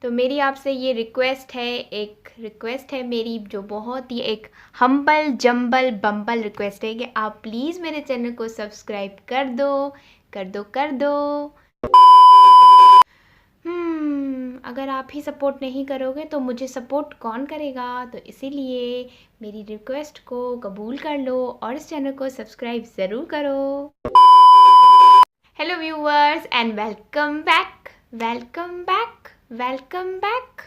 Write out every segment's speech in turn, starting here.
तो मेरी आपसे ये रिक्वेस्ट है मेरी, जो बहुत ही एक हम्बल जम्बल बम्बल रिक्वेस्ट है कि आप प्लीज़ मेरे चैनल को सब्सक्राइब कर दो, कर दो, कर दो। अगर आप ही सपोर्ट नहीं करोगे तो मुझे सपोर्ट कौन करेगा? तो इसीलिए मेरी रिक्वेस्ट को कबूल कर लो और इस चैनल को सब्सक्राइब ज़रूर करो। Hello viewers and welcome back, welcome back, welcome back.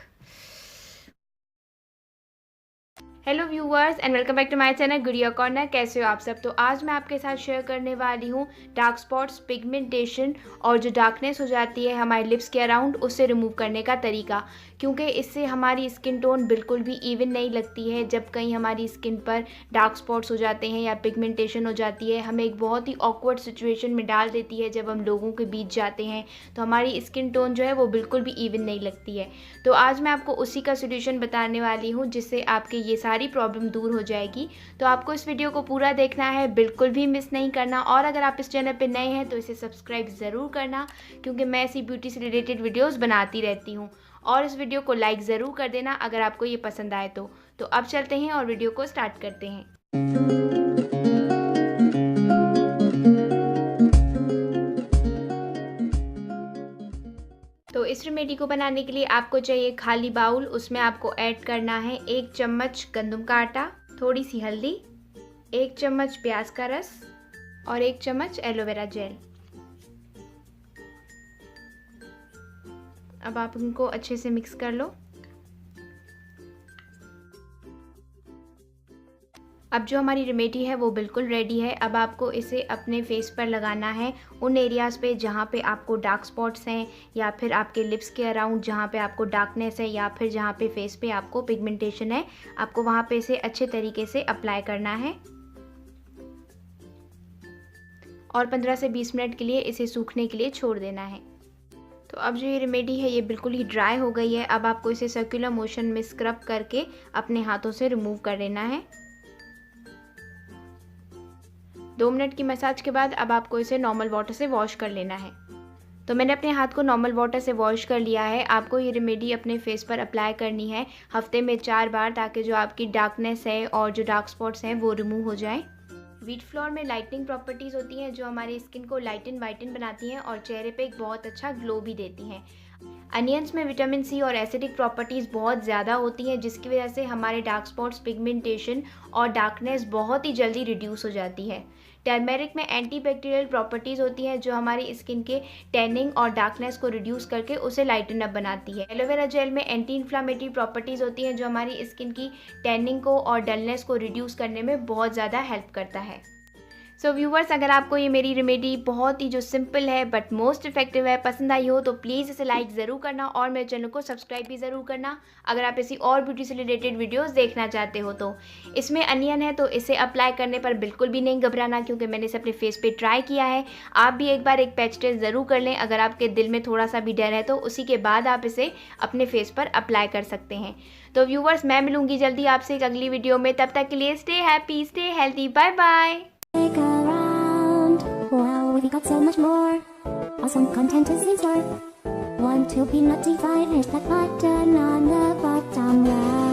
Hello viewers and welcome back to my channel Gudiya corner. कैसे हो आप सब? तो आज मैं आपके साथ शेयर करने वाली हूँ डार्क स्पॉट्स, पिगमेंटेशन और जो डार्कनेस हो जाती है हमारे लिप्स के अराउंड, उससे रिमूव करने का तरीका। क्योंकि इससे हमारी स्किन टोन बिल्कुल भी इवन नहीं लगती है। जब कहीं हमारी स्किन पर डार्क स्पॉट्स हो जाते हैं या पिगमेंटेशन हो जाती है, हमें एक बहुत ही ऑकवर्ड सिचुएशन में डाल देती है। जब हम लोगों के बीच जाते हैं तो हमारी स्किन टोन जो है वो बिल्कुल भी इवन नहीं लगती है। तो आज मैं आपको उसी का सोल्यूशन बताने वाली हूँ जिससे आपके ये सारी प्रॉब्लम दूर हो जाएगी। तो आपको इस वीडियो को पूरा देखना है, बिल्कुल भी मिस नहीं करना। और अगर आप इस चैनल पे नए हैं तो इसे सब्सक्राइब ज़रूर करना, क्योंकि मैं ऐसी ब्यूटी से रिलेटेड वीडियोस बनाती रहती हूँ। और इस वीडियो को लाइक ज़रूर कर देना अगर आपको ये पसंद आए तो अब चलते हैं और वीडियो को स्टार्ट करते हैं। तो इस रेमेडी को बनाने के लिए आपको चाहिए खाली बाउल। उसमें आपको ऐड करना है 1 चम्मच गंदम का आटा, थोड़ी सी हल्दी, 1 चम्मच प्याज का रस और 1 चम्मच एलोवेरा जेल। अब आप इनको अच्छे से मिक्स कर लो। अब जो हमारी रेमेडी है वो बिल्कुल रेडी है। अब आपको इसे अपने फेस पर लगाना है, उन एरियाज़ पे जहाँ पे आपको डार्क स्पॉट्स हैं, या फिर आपके लिप्स के अराउंड जहाँ पे आपको डार्कनेस है, या फिर जहाँ पे फेस पे आपको पिगमेंटेशन है। आपको वहाँ पे इसे अच्छे तरीके से अप्लाई करना है और 15 से 20 मिनट के लिए इसे सूखने के लिए छोड़ देना है। तो अब जो ये रेमेडी है ये बिल्कुल ही ड्राई हो गई है। अब आपको इसे सर्कुलर मोशन में स्क्रब करके अपने हाथों से रिमूव कर लेना है। 2 मिनट की मसाज के बाद अब आपको इसे नॉर्मल वाटर से वॉश कर लेना है। तो मैंने अपने हाथ को नॉर्मल वाटर से वॉश कर लिया है। आपको ये रेमेडी अपने फेस पर अप्लाई करनी है हफ्ते में 4 बार, ताकि जो आपकी डार्कनेस है और जो डार्क स्पॉट्स हैं वो रिमूव हो जाए। व्हीट फ्लोर में लाइटनिंग प्रॉपर्टीज़ होती हैं जो हमारी स्किन को लाइटन वाइटन बनाती हैं और चेहरे पे एक बहुत अच्छा ग्लो भी देती हैं। अनियंस में विटामिन सी और एसिडिक प्रॉपर्टीज़ बहुत ज़्यादा होती हैं, जिसकी वजह से हमारे डार्क स्पॉट्स, पिगमेंटेशन और डार्कनेस बहुत ही जल्दी रिड्यूस हो जाती है। टर्मेरिक में एंटीबैक्टीरियल प्रॉपर्टीज़ होती हैं जो हमारी स्किन के टैनिंग और डार्कनेस को रिड्यूस करके उसे लाइटन अप बनाती है। एलोवेरा जेल में एंटी इन्फ्लामेटरी प्रॉपर्टीज़ होती हैं जो हमारी स्किन की टैनिंग को और डलनेस को रिड्यूस करने में बहुत ज़्यादा हेल्प करता है। सो व्यूवर्स, अगर आपको ये मेरी रेमेडी बहुत ही जो सिंपल है बट मोस्ट इफेक्टिव है पसंद आई हो तो प्लीज़ इसे लाइक ज़रूर करना और मेरे चैनल को सब्सक्राइब भी ज़रूर करना अगर आप ऐसी और ब्यूटी से रिलेटेड वीडियोस देखना चाहते हो तो। इसमें अनियन है तो इसे अप्लाई करने पर बिल्कुल भी नहीं घबराना, क्योंकि मैंने इसे अपने फेस पे ट्राई किया है। आप भी एक बार एक पैच टेस्ट ज़रूर कर लें। अगर आपके दिल में थोड़ा सा भी डर है तो उसी के बाद आप इसे अपने फेस पर अप्लाई कर सकते हैं। तो व्यूवर्स, मैं मिलूँगी जल्दी आपसे एक अगली वीडियो में। तब तक के लिए stay happy, stay healthy, bye bye. Wow, we got so much more awesome content is in store. Want to be notified? Hit that button on the bottom right.